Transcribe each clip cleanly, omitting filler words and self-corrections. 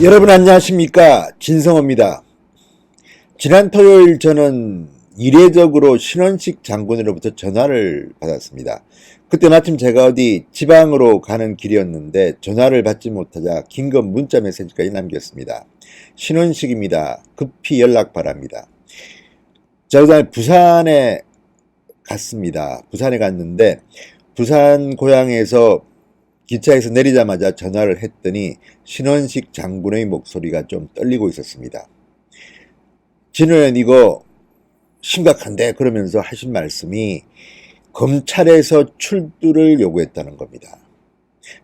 여러분 안녕하십니까, 진성호입니다. 지난 토요일 저는 이례적으로 신원식 장군으로부터 전화를 받았습니다. 그때 마침 제가 어디 지방으로 가는 길이었는데 전화를 받지 못하자 긴급 문자 메시지까지 남겼습니다. 신원식입니다. 급히 연락 바랍니다. 저 그다음에 부산에 갔습니다. 부산에 갔는데 부산 고향에서 기차에서 내리자마자 전화를 했더니 신원식 장군의 목소리가 좀 떨리고 있었습니다. 진우현 이거 심각한데, 그러면서 하신 말씀이 검찰에서 출두를 요구했다는 겁니다.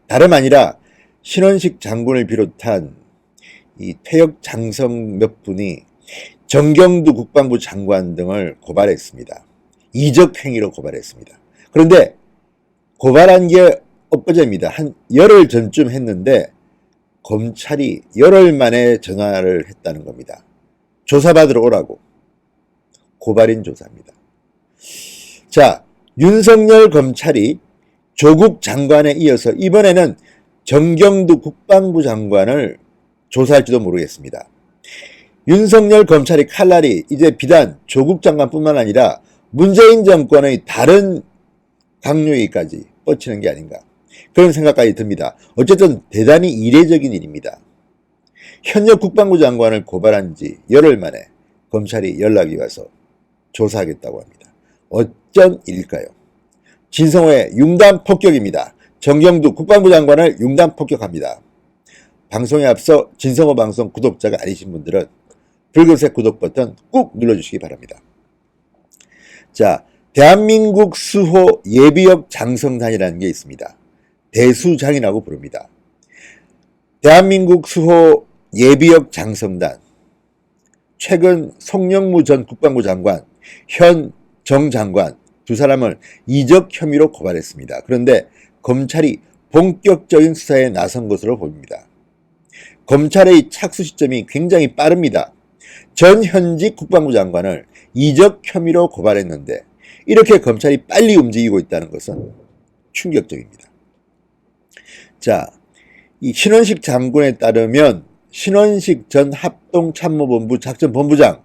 다름 아니라 신원식 장군을 비롯한 이 퇴역 장성 몇 분이 정경두 국방부 장관 등을 고발했습니다. 이적 행위로 고발했습니다. 그런데 고발한 게 엊그제입니다. 한 열흘 전쯤 했는데 검찰이 열흘 만에 전화를 했다는 겁니다. 조사받으러 오라고. 고발인 조사입니다. 자, 윤석열 검찰이 조국 장관에 이어서 이번에는 정경두 국방부 장관을 조사할지도 모르겠습니다. 윤석열 검찰의 칼날이 이제 비단 조국 장관뿐만 아니라 문재인 정권의 다른 강요위까지 뻗치는 게 아닌가, 그런 생각까지 듭니다. 어쨌든 대단히 이례적인 일입니다. 현역 국방부 장관을 고발한 지 열흘 만에 검찰이 연락이 와서 조사하겠다고 합니다. 어쩐 일일까요? 진성호의 융단 폭격입니다. 정경두 국방부 장관을 융단 폭격합니다. 방송에 앞서 진성호 방송 구독자가 아니신 분들은 붉은색 구독 버튼 꾹 눌러주시기 바랍니다. 자, 대한민국 수호 예비역 장성단이라는 게 있습니다. 대수장이라고 부릅니다. 대한민국 수호 예비역 장성단, 최근 송영무 전 국방부 장관, 현 정 장관 두 사람을 이적 혐의로 고발했습니다. 그런데 검찰이 본격적인 수사에 나선 것으로 보입니다. 검찰의 착수 시점이 굉장히 빠릅니다. 전 현직 국방부 장관을 이적 혐의로 고발했는데 이렇게 검찰이 빨리 움직이고 있다는 것은 충격적입니다. 자, 이 신원식 장군에 따르면 신원식 전 합동참모본부 작전본부장,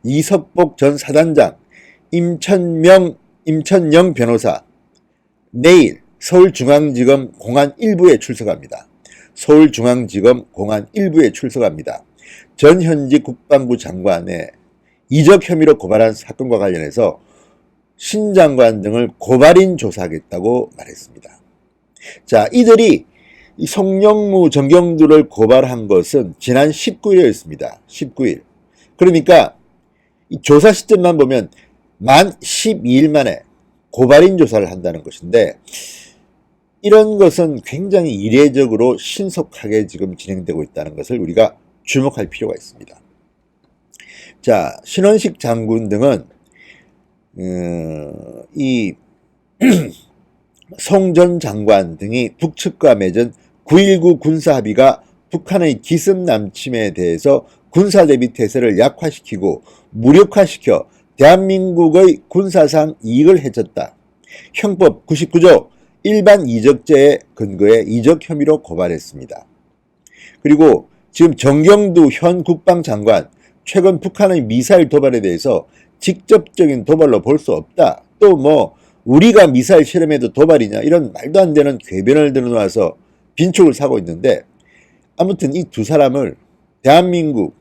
이석복 전 사단장, 임천영 변호사 내일 서울중앙지검 공안 1부에 출석합니다. 서울중앙지검 공안 1부에 출석합니다. 전 현직 국방부 장관의 이적 혐의로 고발한 사건과 관련해서 신 장관 등을 고발인 조사하겠다고 말했습니다. 자, 이들이 이 송영무, 정경두를 고발한 것은 지난 19일이었습니다. 19일. 그러니까 이 조사 시점만 보면 만 12일 만에 고발인 조사를 한다는 것인데, 이런 것은 굉장히 이례적으로 신속하게 지금 진행되고 있다는 것을 우리가 주목할 필요가 있습니다. 자, 신원식 장군 등은 이 송 전 장관 등이 북측과 맺은 9.19 군사합의가 북한의 기습 남침에 대해서 군사대비 태세를 약화시키고 무력화시켜 대한민국의 군사상 이익을 해쳤다. 형법 99조 일반 이적죄에 근거해 이적 혐의로 고발했습니다. 그리고 지금 정경두 현 국방장관, 최근 북한의 미사일 도발에 대해서 직접적인 도발로 볼 수 없다. 또 뭐 우리가 미사일 실험해도 도발이냐, 이런 말도 안 되는 궤변을 들어놔서 빈축을 사고 있는데, 아무튼 이 두 사람을 대한민국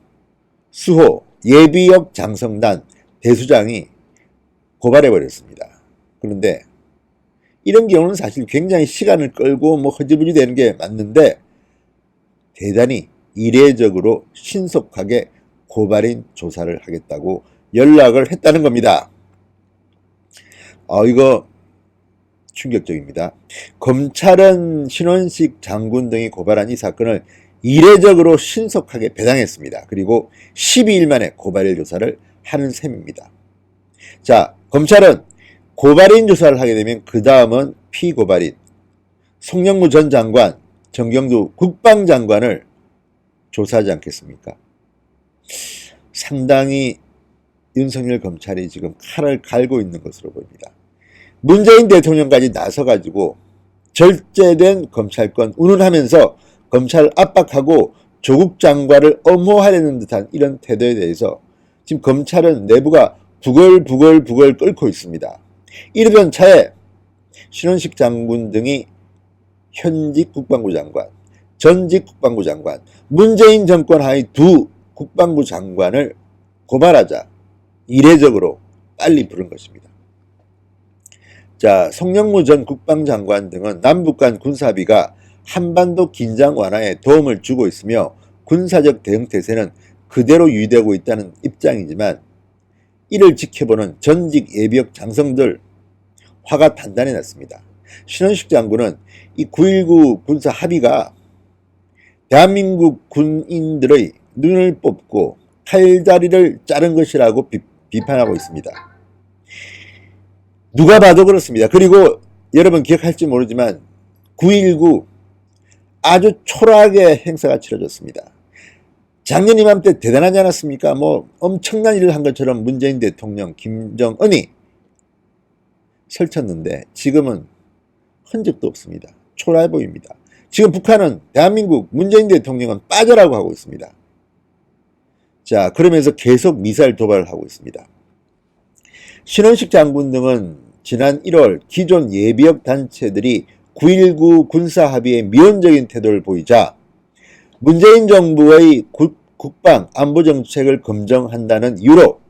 수호 예비역 장성단 대수장이 고발해버렸습니다. 그런데 이런 경우는 사실 굉장히 시간을 끌고 뭐 허지부지 되는 게 맞는데, 대단히 이례적으로 신속하게 고발인 조사를 하겠다고 연락을 했다는 겁니다. 이거 충격적입니다. 검찰은 신원식 장군 등이 고발한 이 사건을 이례적으로 신속하게 배당했습니다. 그리고 12일 만에 고발인 조사를 하는 셈입니다. 자, 검찰은 고발인 조사를 하게 되면 그 다음은 피고발인 송영무 전 장관, 정경두 국방장관을 조사하지 않겠습니까? 상당히 윤석열 검찰이 지금 칼을 갈고 있는 것으로 보입니다. 문재인 대통령까지 나서가지고 절제된 검찰권 운운하면서 검찰 압박하고 조국 장관을 엄호하려는 듯한 이런 태도에 대해서 지금 검찰은 내부가 부글부글 끓고 있습니다. 이러던 차에 신원식 장군 등이 현직 국방부 장관, 전직 국방부 장관, 문재인 정권 하의 두 국방부 장관을 고발하자 이례적으로 빨리 부른 것입니다. 자, 송영무 전 국방장관 등은 남북 간 군사합의가 한반도 긴장 완화에 도움을 주고 있으며 군사적 대응 태세는 그대로 유지되고 있다는 입장이지만 이를 지켜보는 전직 예비역 장성들 화가 단단히 났습니다. 신원식 장군은 이 9.19 군사 합의가 대한민국 군인들의 눈을 뽑고 칼다리를 자른 것이라고 비판하고 있습니다. 누가 봐도 그렇습니다. 그리고 여러분 기억할지 모르지만 9.19 아주 초라하게 행사가 치러졌습니다. 작년 이맘때 대단하지 않았습니까? 뭐 엄청난 일을 한 것처럼 문재인 대통령, 김정은이 설쳤는데 지금은 흔적도 없습니다. 초라해 보입니다. 지금 북한은 대한민국 문재인 대통령은 빠져라고 하고 있습니다. 자, 그러면서 계속 미사일 도발을 하고 있습니다. 신원식 장군 등은 지난 1월 기존 예비역 단체들이 9.19 군사합의에 미온적인 태도를 보이자 문재인 정부의 국방 안보 정책을 검증한다는 이유로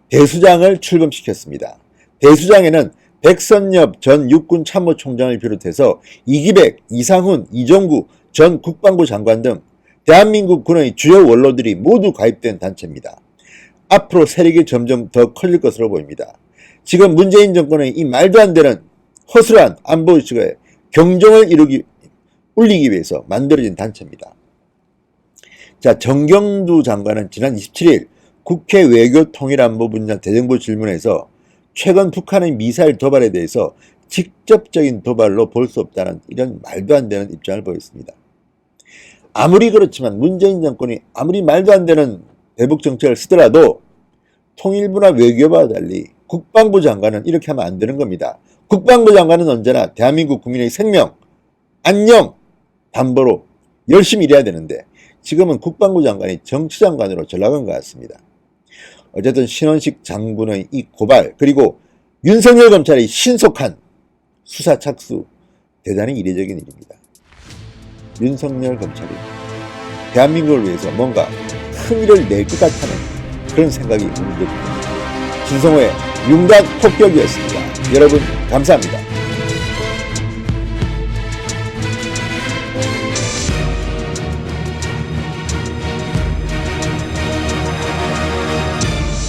대수장을 출범시켰습니다. 대수장에는 백선엽 전 육군 참모총장을 비롯해서 이기백, 이상훈, 이종구 전 국방부 장관 등 대한민국 군의 주요 원로들이 모두 가입된 단체입니다. 앞으로 세력이 점점 더 커질 것으로 보입니다. 지금 문재인 정권의 이 말도 안 되는 허술한 안보의식에 경종을 울리기 위해서 만들어진 단체입니다. 자, 정경두 장관은 지난 27일 국회 외교통일안보 분야 대정부 질문에서 최근 북한의 미사일 도발에 대해서 직접적인 도발로 볼 수 없다는 이런 말도 안 되는 입장을 보였습니다. 아무리 그렇지만 문재인 정권이 아무리 말도 안 되는 대북 정책을 쓰더라도 통일부나 외교부와 달리 국방부 장관은 이렇게 하면 안 되는 겁니다. 국방부 장관은 언제나 대한민국 국민의 생명, 안녕 담보로 열심히 일해야 되는데 지금은 국방부 장관이 정치장관으로 전락한 것 같습니다. 어쨌든 신원식 장군의 이 고발 그리고 윤석열 검찰의 신속한 수사 착수 대단히 이례적인 일입니다. 윤석열 검찰이 대한민국을 위해서 뭔가 큰 일을 낼 것 같다는 그런 생각이 문득 듭니다. 진성호의 융단 폭격이었습니다. 여러분 감사합니다.